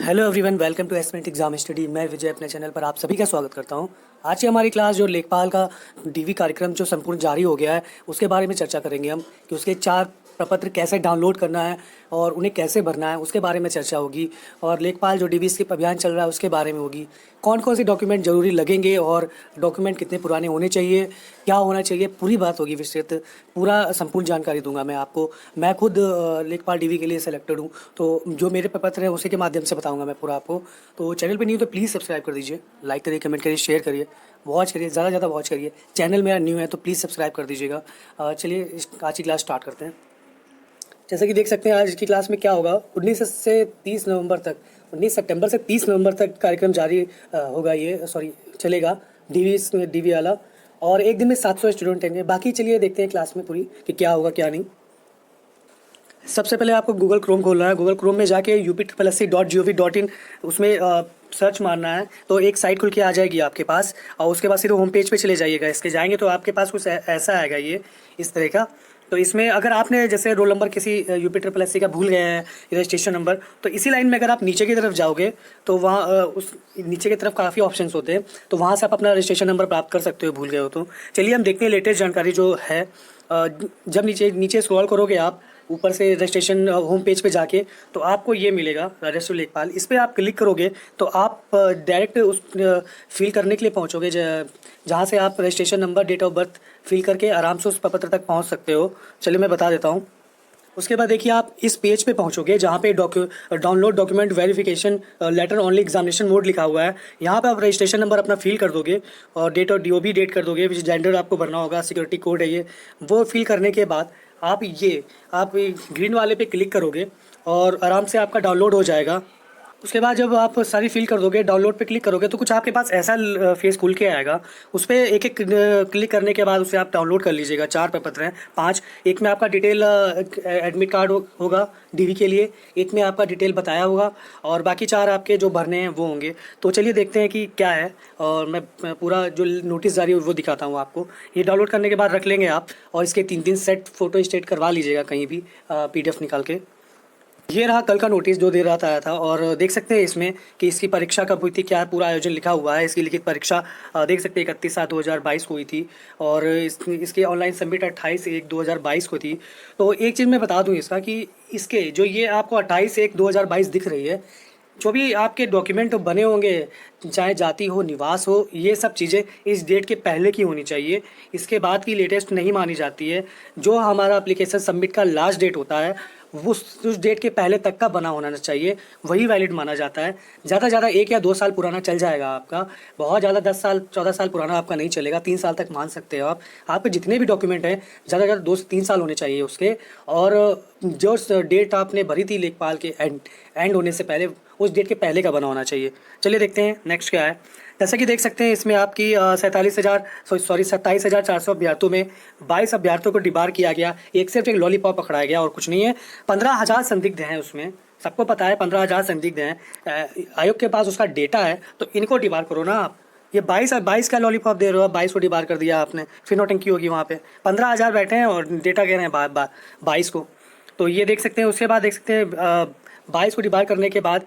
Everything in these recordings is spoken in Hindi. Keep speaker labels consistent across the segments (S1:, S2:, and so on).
S1: Hello everyone, welcome to aspirant exam study. मैं विजय अपने चैनल पर आप सभी का स्वागत करता हूं। आज की हमारी क्लास जो लेखपाल का डीवी कार्यक्रम जो संपूर्ण जारी हो गया है उसके बारे में चर्चा करेंगे हम कि उसके 4 प्रपत्र कैसे डाउनलोड करना है और उन्हें कैसे भरना है उसके बारे में चर्चा होगी। और लेखपाल जो डीवी स्किप अभियान चल रहा है उसके बारे में होगी। कौन कौन से डॉक्यूमेंट जरूरी लगेंगे और डॉक्यूमेंट कितने पुराने होने चाहिए, क्या होना चाहिए, पूरी बात होगी विस्तृत। पूरा संपूर्ण जानकारी दूंगा मैं आपको। मैं खुद लेखपाल डीवी के लिए सेलेक्टेड हूँ, तो जो मेरे प्रपत्र हैं उसी के माध्यम से बताऊंगा मैं पूरा आपको। तो चैनल पे नहीं हो तो प्लीज़ सब्सक्राइब कर दीजिए, लाइक करिए, कमेंट करिए, शेयर करिए, वॉच करिए, ज़्यादा से ज़्यादा वॉच करिए। चैनल मेरा न्यू है तो प्लीज़ सब्सक्राइब कर दीजिएगा। चलिए आज की क्लास स्टार्ट करते हैं। जैसे कि देख सकते हैं आज की क्लास में क्या होगा। 19 से 30 नवंबर तक, 19 सितंबर से 30 नवंबर तक कार्यक्रम जारी होगा, ये चलेगा डीवी वाला। और एक दिन में 700 स्टूडेंट रहेंगे। बाकी चलिए देखते हैं क्लास में पूरी कि क्या होगा क्या नहीं। सबसे पहले आपको गूगल क्रोम खोलना है। गूगल क्रोम में जाके upsc.gov.in उसमें सर्च मारना है तो एक साइट खुल के आ जाएगी आपके पास। और उसके बाद सीधे होम पेज पे चले जाइएगा। इसके जाएंगे तो आपके पास कुछ ऐसा आएगा, ये इस तरह का। तो इसमें अगर आपने जैसे रोल नंबर किसी UPSC का भूल गए हैं, रजिस्ट्रेशन नंबर, तो इसी लाइन में अगर आप नीचे की तरफ जाओगे तो वहाँ उस नीचे की तरफ काफ़ी ऑप्शंस होते हैं, तो वहाँ से आप अपना रजिस्ट्रेशन नंबर प्राप्त कर सकते हो भूल गए हो तो। चलिए हम देखते हैं लेटेस्ट जानकारी जो है। जब नीचे नीचे स्क्रॉल करोगे आप ऊपर से रजिस्ट्रेशन होम पेज पे जाके तो आपको ये मिलेगा राजस्व लेखपाल। इस पर आप क्लिक करोगे तो आप डायरेक्ट उस फिल करने के लिए पहुंचोगे, जहाँ से आप registration number, date of birth fill करके आराम से उस प्रपत्र तक पहुंच सकते हो। चलिए मैं बता देता हूँ। उसके बाद देखिए आप इस पेज पे पहुंचोगे जहाँ पे download document verification letter only examination mode लिखा हुआ है। यहाँ पे आप रजिस्ट्रेशन नंबर अपना फिल कर दोगे और डेट और DOB डेट कर दोगे, विच जेंडर आपको भरना होगा, सिक्योरिटी कोड है ये। वो फिल करने के बाद आप ग्रीन वाले पे क्लिक करोगे और आराम से आपका डाउनलोड हो जाएगा। उसके बाद जब आप सारी फिल कर दोगे, डाउनलोड पे क्लिक करोगे तो कुछ आपके पास ऐसा फेस खुल के आएगा। उस पर एक एक क्लिक करने के बाद उसे आप डाउनलोड कर लीजिएगा। 4 प्रपत्र हैं, 5। एक में आपका डिटेल एडमिट कार्ड होगा डीवी के लिए, एक में आपका डिटेल बताया होगा और बाकी 4 आपके जो भरने हैं वो होंगे। तो चलिए देखते हैं कि क्या है और मैं पूरा जो नोटिस जारी है वो दिखाता हूँ आपको। ये डाउनलोड करने के बाद रख लेंगे आप और इसके 3-3 सेट फ़ोटो स्टेट करवा लीजिएगा कहीं भी PDF निकाल के। ये रहा कल का नोटिस जो देर रात आया था और देख सकते हैं इसमें कि इसकी परीक्षा कब हुई थी, क्या पूरा आयोजन लिखा हुआ है। इसकी लिखित परीक्षा देख सकते हैं 31/7/2022 को हुई थी और इसके ऑनलाइन सबमिट 28/1/2022 को थी। तो एक चीज़ मैं बता दूं इसका कि इसके जो ये आपको 28/1/2022 दिख रही है, जो भी आपके डॉक्यूमेंट बने होंगे, चाहे जाति हो, निवास हो, ये सब चीज़ें इस डेट के पहले की होनी चाहिए। इसके बाद की लेटेस्ट नहीं मानी जाती है। जो हमारा एप्लीकेशन सबमिट का लास्ट डेट होता है वो उस डेट के पहले तक का बना होना चाहिए, वही वैलिड माना जाता है। ज़्यादा से ज़्यादा 1 या 2 साल पुराना चल जाएगा आपका, बहुत ज़्यादा 10 साल 14 साल पुराना आपका नहीं चलेगा। 3 साल तक मान सकते हो आप। आपके जितने भी डॉक्यूमेंट हैं ज़्यादा से ज़्यादा 2 से 3 साल होने चाहिए उसके। और जो डेट आपने भरी थी लेखपाल के एंड होने से पहले, उस डेट के पहले का बना होना चाहिए। चलिए देखते हैं नेक्स्ट क्या है। जैसा कि देख सकते हैं इसमें आपकी 27,400 अभ्यर्थियों में 22 अभ्यर्थियों को डिबार किया गया। एक सिर्फ एक लॉलीपॉप पकड़ाया गया और कुछ नहीं है। 15,000 संदिग्ध हैं उसमें, सबको पता है 15,000 संदिग्ध हैं। आयोग के पास उसका डेटा है, तो इनको डिबार करो ना आप। ये 22 का लॉलीपॉप दे रहे हो, 22 को डिबार कर दिया आपने, फिर नौटंकी होगी वहाँ पे। 15,000 बैठे हैं और डेटा कह रहे हैं 22 को। तो ये देख सकते हैं। उसके बाद देख सकते हैं 22 को डिवाइड करने के बाद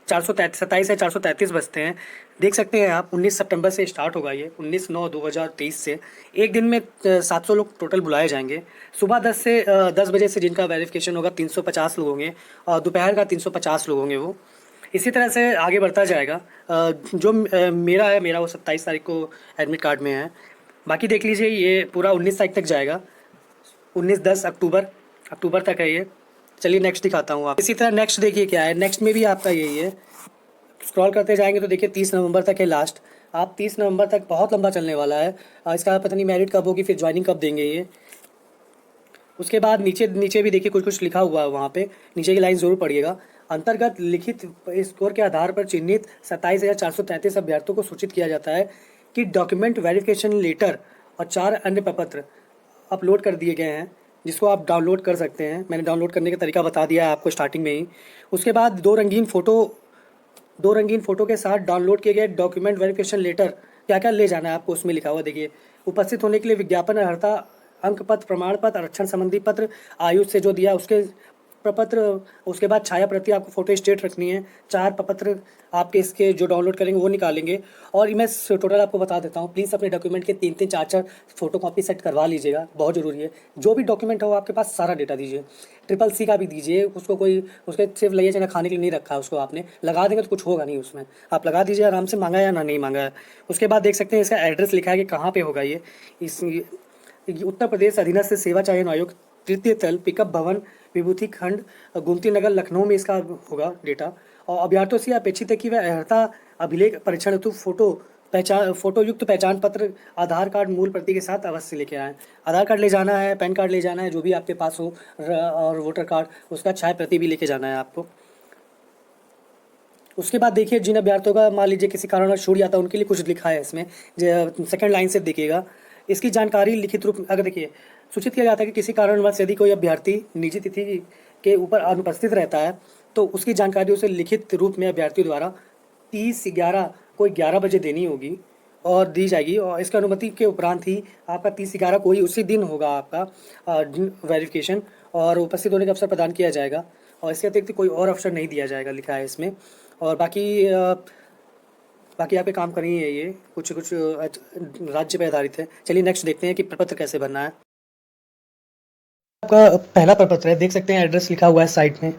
S1: 27 या 433 बचते हैं। देख सकते हैं आप 19 सितंबर से स्टार्ट होगा ये, 19/9/2023 से। एक दिन में 700 लोग टोटल बुलाए जाएंगे। सुबह 10 बजे से जिनका वेरिफिकेशन होगा 350 लोग होंगे और दोपहर का 350 लोग होंगे। वो इसी तरह से आगे बढ़ता जाएगा। जो मेरा वो 27 तारीख को एडमिट कार्ड में है। बाकी देख लीजिए ये पूरा 19 तारीख तक जाएगा, 19-10 अक्टूबर तक है ये। चलिए नेक्स्ट दिखाता हूँ आप। इसी तरह नेक्स्ट देखिए क्या है। नेक्स्ट में भी आपका यही है। स्क्रॉल करते जाएंगे तो देखिए 30 नवंबर तक है लास्ट। आप 30 नवंबर तक, बहुत लंबा चलने वाला है। इसका पता नहीं मेरिट कब होगी, फिर ज्वाइनिंग कब देंगे ये। उसके बाद नीचे नीचे भी देखिए कुछ कुछ लिखा हुआ है, वहाँ पे नीचे की लाइन ज़रूर पढ़िएगा। अंतर्गत लिखित स्कोर के आधार पर चिन्हित 27,433 अभ्यर्थियों को सूचित किया जाता है कि डॉक्यूमेंट वेरिफिकेशन लेटर और 4 अन्य प्रपत्र अपलोड कर दिए गए हैं, जिसको आप डाउनलोड कर सकते हैं। मैंने डाउनलोड करने का तरीका बता दिया है आपको स्टार्टिंग में ही। उसके बाद 2 रंगीन फ़ोटो के साथ डाउनलोड किए गए डॉक्यूमेंट वेरिफिकेशन लेटर, क्या क्या ले जाना है आपको उसमें लिखा हुआ देखिए। उपस्थित होने के लिए विज्ञापन, अर्हता, अंक पत्र, प्रमाण पत्र, आरक्षण संबंधी पत्र, आयु से जो दिया उसके प्रपत्र, उसके बाद छाया प्रति आपको फोटो स्टेट रखनी है, 4 प्रपत्र आपके इसके जो डाउनलोड करेंगे वो निकालेंगे। और मैं टोटल आपको बता देता हूँ, प्लीज़ अपने डॉक्यूमेंट के 3-3 4-4 फोटो कॉपी सेट करवा लीजिएगा, बहुत ज़रूरी है। जो भी डॉक्यूमेंट हो आपके पास सारा डेटा दीजिए, CCC का भी दीजिए, उसको कोई उसके सिर्फ लइए चना खाने के लिए नहीं रखा है उसको, आपने लगा देंगे तो कुछ होगा नहीं उसमें, आप लगा दीजिए आराम से, मांगा या ना नहीं मांगा है। उसके बाद देख सकते हैं इसका एड्रेस लिखा है कि कहाँ पे होगा ये उत्तर प्रदेश अधीनस्थ सेवा चयन आयोग, तृतीय तल, पिकअप भवन, विभूति खंड, गोमती नगर, लखनऊ में इसका होगा डेटा। और अभ्यर्थियों से अपेक्षित है कि वह अर्हता अभिलेख परीक्षण हेतु फोटो युक्त पहचान पत्र, आधार कार्ड मूल प्रति के साथ अवश्य लेके आएँ। आधार कार्ड ले जाना है, पैन कार्ड ले जाना है, जो भी आपके पास हो, और वोटर कार्ड, उसका छाया प्रति भी लेके जाना है आपको। उसके बाद देखिए, जिन अभ्यर्थियों का मान लीजिए किसी कारणवश छूट जाता है उनके लिए कुछ लिखा है इसमें, सेकंड लाइन से देखिएगा। इसकी जानकारी लिखित रूप, अगर देखिए सूचित किया जाता है कि किसी कारणवश यदि कोई अभ्यर्थी निजी तिथि के ऊपर अनुपस्थित रहता है तो उसकी जानकारी उसे लिखित रूप में अभ्यर्थियों द्वारा 30/11 को 11 बजे देनी होगी और दी जाएगी। और इसकी अनुमति के उपरांत ही आपका 30/11 को ही उसी दिन होगा आपका वेरिफिकेशन और उपस्थित होने का अवसर प्रदान किया जाएगा। और इसके अतिरिक्त कोई और अवसर नहीं दिया जाएगा, लिखा है इसमें। और बाकी आपके काम करनी है, ये कुछ राज्य पे आधारित है। चलिए नेक्स्ट देखते हैं कि प्रपत्र कैसे भरना है। आपका पहला प्रपत्र है, देख सकते हैं एड्रेस लिखा हुआ है साइड में।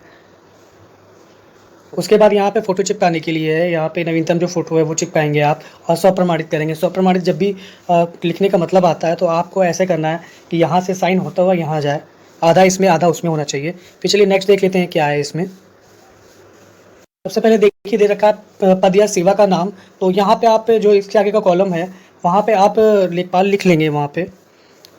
S1: उसके बाद यहाँ पे फ़ोटो चिपकाने के लिए है, यहाँ पे नवीनतम जो फ़ोटो है वो चिपकाएंगे आप और स्वप्रमाणित करेंगे। स्वप्रमाणित जब भी लिखने का मतलब आता है तो आपको ऐसे करना है कि यहाँ से साइन होता हुआ यहाँ जाए, आधा इसमें आधा उसमें होना चाहिए। फिर चलिए नेक्स्ट देख लेते हैं क्या है इसमें। सबसे पहले देखिए दे रखा है पद या सेवा का नाम, तो यहाँ पे आप जो इसके आगे का कॉलम है वहाँ पे आप लेखपाल लिख लेंगे, वहाँ पे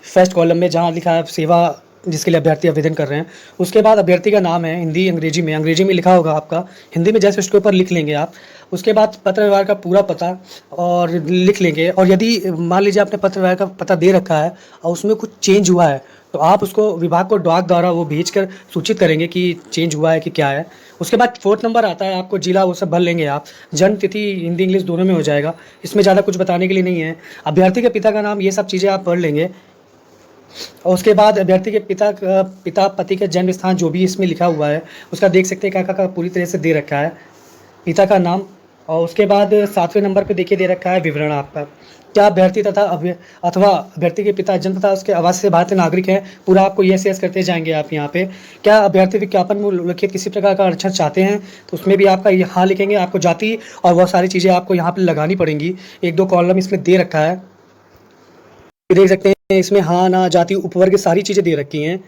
S1: फर्स्ट कॉलम में जहाँ लिखा है सेवा जिसके लिए अभ्यर्थी आवेदन कर रहे हैं। उसके बाद अभ्यर्थी का नाम है हिंदी अंग्रेजी में लिखा होगा आपका, हिंदी में जैसे उसके ऊपर लिख लेंगे आप। उसके बाद पत्र व्यवहार का पूरा पता और लिख लेंगे। और यदि मान लीजिए आपने पत्र व्यवहार का पता दे रखा है और उसमें कुछ चेंज हुआ है तो आप उसको विभाग को डाक द्वारा वो भेज कर सूचित करेंगे कि चेंज हुआ है कि क्या है। उसके बाद 4th नंबर आता है, आपको जिला वो सब भर लेंगे आप। जन्म तिथि हिंदी इंग्लिश दोनों में हो जाएगा, इसमें ज़्यादा कुछ बताने के लिए नहीं है। अभ्यर्थी के पिता का नाम, ये सब चीज़ें आप पढ़ लेंगे। और उसके बाद अभ्यर्थी के पिता पति के जन्म स्थान जो भी इसमें लिखा हुआ है उसका देख सकते हैं क्या पूरी तरह से दे रखा है, पिता का नाम। और उसके बाद 7वें नंबर पे देखिए दे रखा है विवरण आपका, क्या अभ्यर्थी अथवा अभ्यर्थी के पिता जन्म तथा उसके आवास से भारतीय नागरिक हैं, पूरा आपको यस करते जाएंगे आप यहाँ पे। क्या अभ्यर्थी विज्ञापन में उल्लिखित किसी प्रकार का आरक्षण चाहते हैं तो उसमें भी आपका यहाँ लिखेंगे। आपको जाति और बहुत सारी चीज़ें आपको यहाँ पर लगानी पड़ेंगी, 1-2 कॉलम इसमें दे रखा है, देख सकते हैं इसमें हाँ ना जाति उपवर्ग सारी चीज़ें दे रखी हैं।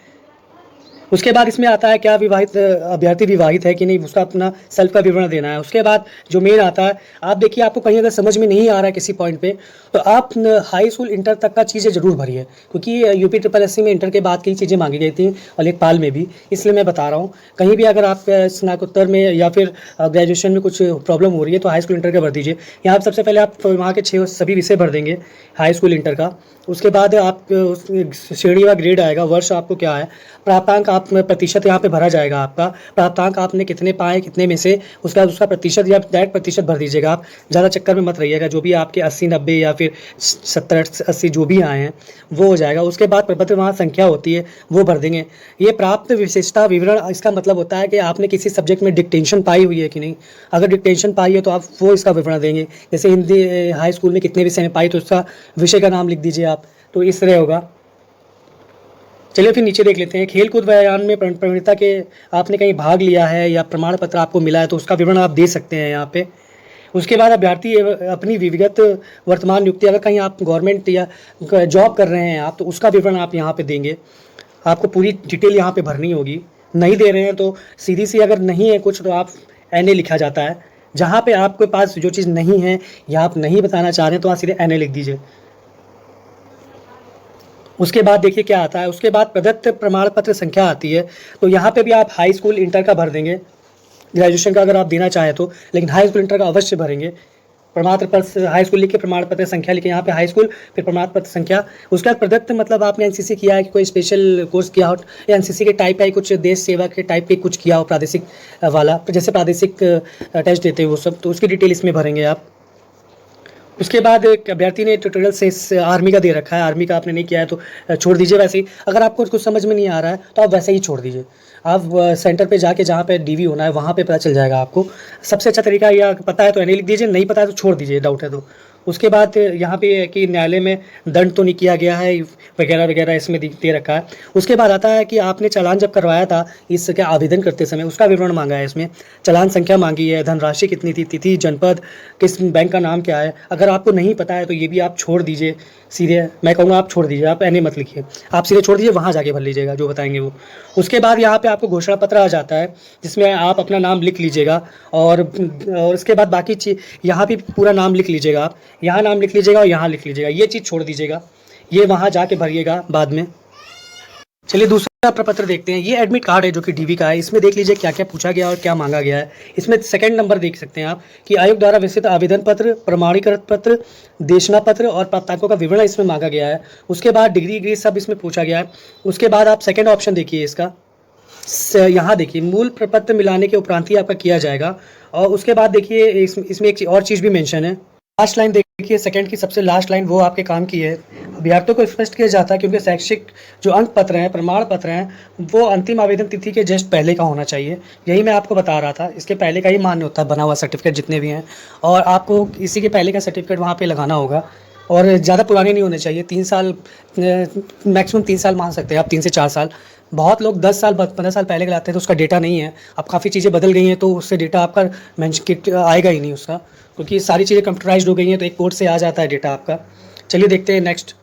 S1: उसके बाद इसमें आता है क्या अभ्यर्थी विवाहित है कि नहीं, उसका अपना सेल्फ का विवरण देना है। उसके बाद जो मेन आता है, आप देखिए आपको कहीं अगर समझ में नहीं आ रहा है किसी पॉइंट पे तो आप हाई स्कूल इंटर तक का चीज़ें ज़रूर भरिए, क्योंकि UPSSC में इंटर के बाद की चीज़ें मांगी गई थी और लेखपाल में भी, इसलिए मैं बता रहा हूँ। कहीं भी अगर आप स्नातकोत्तर में या फिर ग्रेजुएशन में कुछ प्रॉब्लम हो रही है तो हाई स्कूल इंटर का भर दीजिए। यहाँ सबसे पहले आप वहाँ के 6 सभी विषय भर देंगे हाई स्कूल इंटर का। उसके बाद आप श्रेणी व ग्रेड आएगा, वर्ष आपको क्या है, प्राप्तांक आप प्रतिशत यहाँ पे भरा जाएगा आपका, प्राप्तांक आपने कितने पाए कितने में से, उसका प्रतिशत या डायरेक्ट प्रतिशत भर दीजिएगा आप, ज़्यादा चक्कर में मत रहिएगा। जो भी आपके 80-90 या फिर 70-80 जो भी आए हैं वो हो जाएगा। उसके बाद प्रपत्र वहाँ संख्या होती है वो भर देंगे। ये प्राप्त विशेषता विवरण, इसका मतलब होता है कि आपने किसी सब्जेक्ट में डिक्टेंशन पाई हुई है कि नहीं, अगर डिक्टेंशन पाई है तो आप वो इसका विवरण देंगे। जैसे हिंदी हाई स्कूल में कितने विषय में पाई तो उसका विषय का नाम लिख दीजिए आप, तो इस तरह होगा। चलिए फिर नीचे देख लेते हैं, खेल कूद व्यायाम में प्रवीणता के आपने कहीं भाग लिया है या प्रमाण पत्र आपको मिला है तो उसका विवरण आप दे सकते हैं यहाँ पे। उसके बाद अभ्यर्थी अपनी विविगत वर्तमान नियुक्ति, अगर कहीं आप गवर्नमेंट या जॉब कर रहे हैं आप तो उसका विवरण आप यहाँ पे देंगे, आपको पूरी डिटेल यहाँ पे भरनी होगी। नहीं दे रहे हैं तो सीधी सी अगर नहीं है कुछ तो आप NA लिखा जाता है, जहाँ पे आपके पास जो चीज़ नहीं है या आप नहीं बताना चाह रहे हैं तो आप सीधे NA लिख दीजिए। उसके बाद देखिए क्या आता है, उसके बाद प्रदत्त प्रमाण पत्र संख्या आती है, तो यहाँ पे भी आप हाई स्कूल इंटर का भर देंगे, ग्रेजुएशन का अगर आप देना चाहें तो, लेकिन हाई स्कूल इंटर का अवश्य भरेंगे। प्रमाण पत्र हाई स्कूल लिख के प्रमाण पत्र संख्या लिखे यहाँ पे हाई स्कूल, फिर प्रमाण पत्र संख्या। उसके बाद प्रदत्त मतलब आपने NCC किया है कि कोई स्पेशल कोर्स किया हो या NCC के टाइप का कुछ देश सेवा के टाइप के कुछ किया हो, प्रादेशिक वाला, जैसे प्रादेशिक टेस्ट देते हैं वो सब, तो उसकी डिटेल इसमें भरेंगे आप। उसके बाद एक अभ्यर्थी ने ट्यूटोरियल से इस आर्मी का दे रखा है, आर्मी का आपने नहीं किया है तो छोड़ दीजिए वैसे ही। अगर आपको कुछ समझ में नहीं आ रहा है तो आप वैसे ही छोड़ दीजिए। आप सेंटर पे जाके जहाँ पे डीवी होना है वहाँ पे पता चल जाएगा आपको। सबसे अच्छा तरीका या पता है तो एनए लिख दीजिए, नहीं पता है तो छोड़ दीजिए, डाउट है तो। उसके बाद यहाँ पे है कि न्यायालय में दंड तो नहीं किया गया है वगैरह वगैरह इसमें दे रखा है। उसके बाद आता है कि आपने चालान जब करवाया था इसके आवेदन करते समय उसका विवरण मांगा है इसमें। चालान संख्या मांगी है, धनराशि कितनी थी, तिथि, जनपद, किस बैंक का नाम क्या है। अगर आपको नहीं पता है तो ये भी आप छोड़ दीजिए सीधे। मैं कहूँगा आप छोड़ दीजिए, आप एनए मत लिखिए, आप सीधे छोड़ दीजिए, वहाँ जाके भर लीजिएगा जो बताएंगे वो। उसके बाद यहाँ पे आपको घोषणा पत्र आ जाता है जिसमें आप अपना नाम लिख लीजिएगा और उसके बाद बाकी चीज़ यहाँ भी पूरा नाम लिख लीजिएगा आप। यहाँ नाम लिख लीजिएगा और यहाँ लिख लीजिएगा, ये चीज़ छोड़ दीजिएगा, ये वहाँ जाके भरिएगा बाद में। चलिए दूसरा प्रपत्र देखते हैं। ये एडमिट कार्ड है जो कि डीवी का है। इसमें देख लीजिए क्या क्या पूछा गया और क्या मांगा गया है। इसमें सेकंड नंबर देख सकते हैं आप कि आयोग द्वारा विस्तृत आवेदन पत्र, प्रमाणीकृत पत्र, देशना पत्र और प्राप्तांकों का विवरण इसमें मांगा गया है। उसके बाद डिग्री सब इसमें पूछा गया है। उसके बाद आप सेकेंड ऑप्शन देखिए इसका, यहाँ देखिए मूल प्रपत्र मिलाने के उपरांत ही आपका किया जाएगा। और उसके बाद देखिए इसमें एक और चीज़ भी मेंशन है। लास्ट लाइन देखिए, सेकंड की सबसे लास्ट लाइन वो आपके काम की है। अभ्यर्थियों को स्पष्ट किया जाता है क्योंकि शैक्षिक जो अंक पत्र हैं, प्रमाण पत्र हैं, वो अंतिम आवेदन तिथि के जस्ट पहले का होना चाहिए। यही मैं आपको बता रहा था, इसके पहले का ही मान्य होता है बना हुआ सर्टिफिकेट जितने भी हैं, और आपको इसी के पहले का सर्टिफिकेट वहाँ पे लगाना होगा। और ज़्यादा पुराने नहीं होने चाहिए, 3 साल मैक्सिमम 3 साल मान सकते हैं आप, 3 से 4 साल। बहुत लोग 10 साल 15 साल पहले के लाते हैं तो उसका डेटा नहीं है। अब काफ़ी चीज़ें बदल गई हैं तो उससे डेटा आपका आएगा ही नहीं उसका, क्योंकि सारी चीज़ें कंप्यूटराइज्ड हो गई हैं तो एक कोड से आ जाता है डेटा आपका। चलिए देखते हैं नेक्स्ट।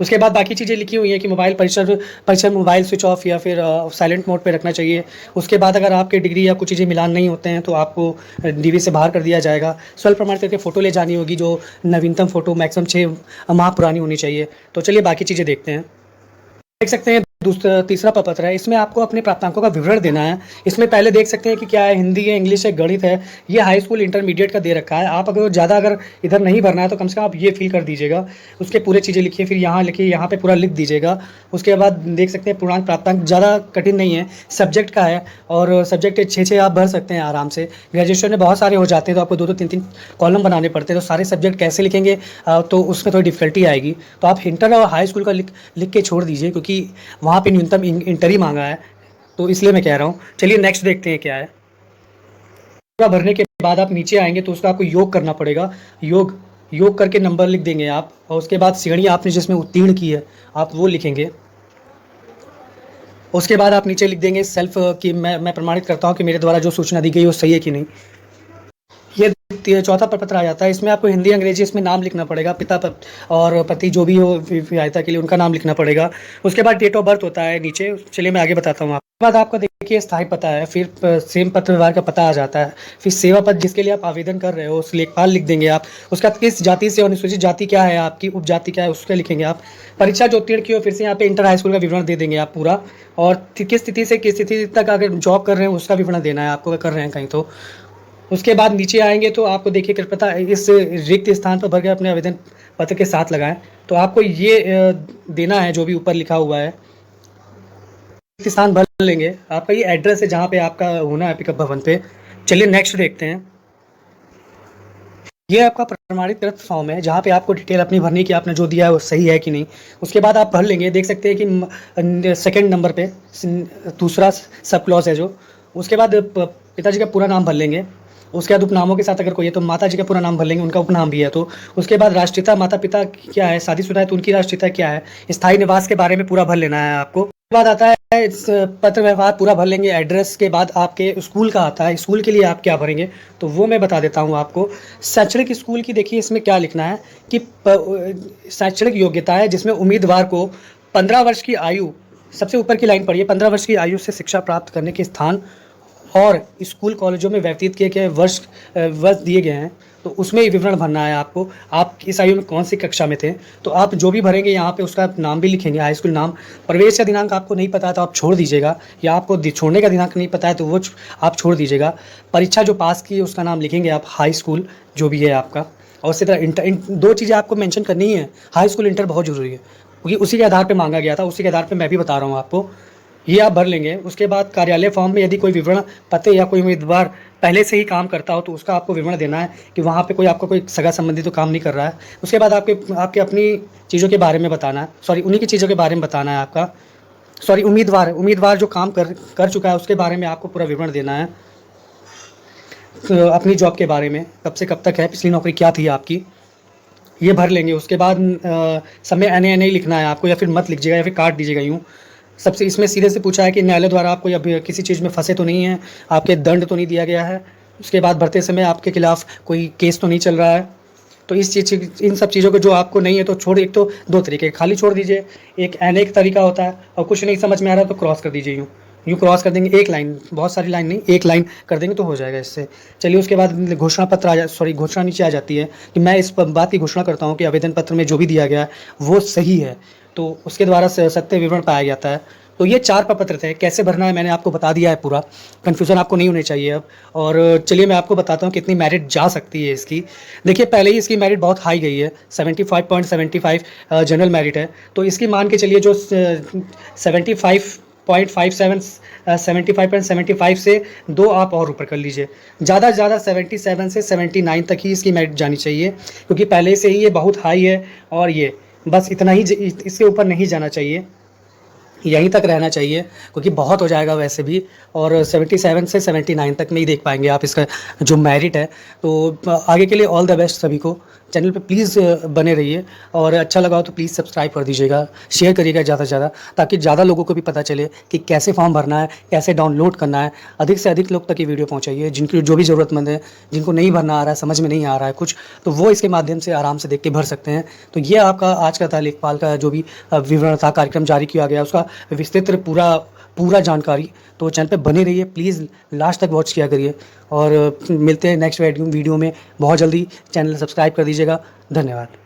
S1: उसके बाद बाकी चीज़ें लिखी हुई हैं कि मोबाइल परिसर मोबाइल स्विच ऑफ या फिर साइलेंट मोड पे रखना चाहिए। उसके बाद अगर आपके डिग्री या कुछ चीज़ें मिलान नहीं होते हैं तो आपको डीवी से बाहर कर दिया जाएगा। स्वल्प प्रमाण करके फ़ोटो ले जानी होगी, जो नवीनतम फ़ोटो मैक्सिमम 6 माह पुरानी होनी चाहिए। तो चलिए बाकी चीज़ें देखते हैं। देख सकते हैं तीसरा प्रपत्र है। इसमें आपको अपने प्राप्तांकों का विवरण देना है। इसमें पहले देख सकते हैं कि क्या है, हिंदी है, इंग्लिश है, गणित है। ये हाई स्कूल इंटरमीडिएट का दे रखा है। आप अगर इधर नहीं भरना है तो कम से कम आप ये फिल कर दीजिएगा। उसके पूरे चीज़ें लिखिए, फिर यहाँ लिखिए, यहाँ पे पूरा लिख दीजिएगा। उसके बाद देख सकते हैं पूर्णांक प्राप्तांक ज़्यादा कठिन नहीं है, सब्जेक्ट का है और सब्जेक्ट 6 आप भर सकते हैं आराम से। ग्रेजुएशन में बहुत सारे हो जाते हैं तो आपको 2-2 3-3 कॉलम बनाने पड़ते हैं, तो सारे सब्जेक्ट कैसे लिखेंगे तो उसमें थोड़ी डिफिकल्टी आएगी। तो आप इंटर और हाई स्कूल का लिख के छोड़ दीजिए, क्योंकि वहाँ पे न्यूनतम इंटर ही मांगा है, तो इसलिए मैं कह रहा हूँ। चलिए नेक्स्ट देखते हैं क्या है। पूरा भरने के बाद आप नीचे आएंगे तो उसका आपको योग करना पड़ेगा। योग करके नंबर लिख देंगे आप, और उसके बाद श्रेणी आपने जिसमें उत्तीर्ण की है आप वो लिखेंगे। उसके बाद आप नीचे लिख देंगे सेल्फ कि मैं प्रमाणित करता हूँ कि मेरे द्वारा जो सूचना दी गई वो सही है कि नहीं। ये चौथा प्रपत्र आ जाता है। इसमें आपको हिंदी अंग्रेजी इसमें नाम लिखना पड़ेगा, पिता और पति जो भी हो विवाहिता के लिए उनका नाम लिखना पड़ेगा। उसके बाद डेट ऑफ बर्थ होता है नीचे। चलिए मैं आगे बताता हूँ। आपके बाद आपका देखिए स्थायी पता है, फिर सेम पत्र व्यवहार का पता आ जाता है, फिर सेवा पद जिसके लिए आप आवेदन कर रहे हो उस लेखपाल लिख देंगे आप। उसके बाद किस जाति से, अनुसूचित जाति क्या है आपकी, उपजाति क्या है उसका लिखेंगे आप। परीक्षा जो उत्तीर्ण की हो, फिर से यहाँ पे इंटर हाई स्कूल का विवरण दे देंगे आप पूरा, और किस स्थिति से किस स्थिति तक अगर जॉब कर रहे हैं उसका विवरण देना है आपको, अगर कर रहे हैं कहीं तो। उसके बाद नीचे आएंगे तो आपको देखिए कृपया इस रिक्त स्थान पर भर के अपने आवेदन पत्र के साथ लगाएं। तो आपको ये देना है जो भी ऊपर लिखा हुआ है, रिक्त स्थान भर लेंगे। आपका ये एड्रेस है जहाँ पे आपका होना है पिकअप भवन पे। चलिए नेक्स्ट देखते हैं। ये आपका प्रमाणित फॉर्म है जहाँ पे आपको डिटेल अपनी भरनी की, आपने जो दिया है वो सही है कि नहीं। उसके बाद आप भर लेंगे। देख सकते हैं कि सेकंड नंबर पे दूसरा सब क्लॉज है जो। उसके बाद पिताजी का पूरा नाम भर लेंगे। उसके बाद उपनामों के साथ अगर कोई है तो माता जी का पूरा नाम भर लेंगे, उनका उपनाम भी है तो। उसके बाद राष्ट्रीयता, माता पिता क्या है, शादीशुदा है तो उनकी राष्ट्रीयता क्या है। स्थायी निवास के बारे में पूरा भर लेना है आपको। उसके बाद आता है पत्र व्यवहार पूरा भर लेंगे। एड्रेस के बाद आपके स्कूल का आता है, स्कूल के लिए आप क्या भरेंगे तो वो मैं बता देता हूँ आपको। शैक्षणिक स्कूल की देखिए इसमें क्या लिखना है कि शैक्षणिक योग्यता है जिसमें उम्मीदवार को 15 वर्ष की आयु, सबसे ऊपर की लाइन पढ़िए, 15 वर्ष की आयु से शिक्षा प्राप्त करने के स्थान और स्कूल कॉलेजों में व्यतीत किए गए वर्ष दिए गए हैं तो उसमें ही विवरण भरना है आपको। आप इस आयु में कौन सी कक्षा में थे तो आप जो भी भरेंगे यहाँ पे उसका नाम भी लिखेंगे, हाई स्कूल नाम। प्रवेश का दिनांक आपको नहीं पता है तो आप छोड़ दीजिएगा, या आपको छोड़ने का दिनांक नहीं पता है तो वो आप छोड़ दीजिएगा। परीक्षा जो पास की उसका नाम लिखेंगे आप, हाई स्कूल जो भी है आपका। और उसी तरह इंटर, दो चीज़ें आपको मेंशन करनी ही है, हाई स्कूल इंटर बहुत ज़रूरी है क्योंकि उसी के आधार पर मांगा गया था, उसी के आधार पर मैं भी बता रहा हूँ आपको। ये आप भर लेंगे। उसके बाद कार्यालय फॉर्म में यदि कोई विवरण पते या कोई उम्मीदवार पहले से ही काम करता हो तो उसका आपको विवरण देना है कि वहाँ पे कोई आपका कोई सगा संबंधी तो काम नहीं कर रहा है। उसके बाद आपके अपनी चीज़ों के बारे में बताना है, सॉरी उन्हीं की चीज़ों के बारे में बताना है आपका, सॉरी उम्मीदवार जो काम कर चुका है उसके बारे में आपको पूरा विवरण देना है। तो अपनी जॉब के बारे में, कब से कब तक है, पिछली नौकरी क्या थी आपकी, ये भर लेंगे। उसके बाद समय NA लिखना है आपको, या फिर मत लिखिएगा या फिर काट दीजिएगा यूँ। सबसे इसमें सीधे से पूछा है कि न्यायालय द्वारा आपको या किसी चीज़ में फंसे तो नहीं हैं, आपके दंड तो नहीं दिया गया है, उसके बाद भरते समय आपके खिलाफ़ कोई केस तो नहीं चल रहा है। तो इन सब चीज़ों को जो आपको नहीं है तो छोड़, एक तो 2 तरीके खाली छोड़ दीजिए, एक NA का तरीका होता है, और कुछ नहीं समझ में आ रहा तो क्रॉस कर दीजिए यूँ क्रॉस कर देंगे, एक लाइन, बहुत सारी लाइन नहीं, एक लाइन कर देंगे तो हो जाएगा इससे। चलिए उसके बाद घोषणा पत्र घोषणा नीचे आ जाती है कि मैं इस बात की घोषणा करता हूँ कि आवेदन पत्र में जो भी दिया गया है वो सही है, तो उसके द्वारा सत्य विवरण पाया जाता है। तो ये 4 प्रपत्र थे, कैसे भरना है मैंने आपको बता दिया है पूरा, कन्फ्यूज़न आपको नहीं होनी चाहिए अब। और चलिए मैं आपको बताता हूँ कितनी मेरिट जा सकती है इसकी। देखिए पहले ही इसकी मेरिट बहुत हाई गई है, 75.75 जनरल मेरिट है, तो इसकी मान के चलिए जो 75.75 से 2 आप और ऊपर कर लीजिए, ज़्यादा से ज़्यादा 77 से 79 तक ही इसकी मेरिट जानी चाहिए, क्योंकि पहले से ही ये बहुत हाई है, और ये बस इतना ही, इससे ऊपर नहीं जाना चाहिए, यहीं तक रहना चाहिए, क्योंकि बहुत हो जाएगा वैसे भी। और 77 से 79 तक में ही देख पाएंगे आप इसका जो मेरिट है। तो आगे के लिए ऑल द बेस्ट सभी को। चैनल पे प्लीज़ बने रहिए, और अच्छा लगा हो तो प्लीज़ सब्सक्राइब कर दीजिएगा, शेयर करिएगा ज़्यादा से ज़्यादा, ताकि ज़्यादा लोगों को भी पता चले कि कैसे फॉर्म भरना है, कैसे डाउनलोड करना है। अधिक से अधिक लोग तक ये वीडियो पहुँचाइए, जिनकी जो भी ज़रूरतमंद है, जिनको नहीं भरना आ रहा है, समझ में नहीं आ रहा है कुछ, तो वो इसके माध्यम से आराम से देख के भर सकते हैं। तो ये आपका आज का था लेखपाल का जो भी विवरण था, कार्यक्रम जारी किया गया, उसका विस्तृत पूरा जानकारी। तो चैनल पे बने रहिए प्लीज़, लास्ट तक वॉच किया करिए, और मिलते हैं नेक्स्ट वीडियो में बहुत जल्दी। चैनल सब्सक्राइब कर दीजिएगा। धन्यवाद।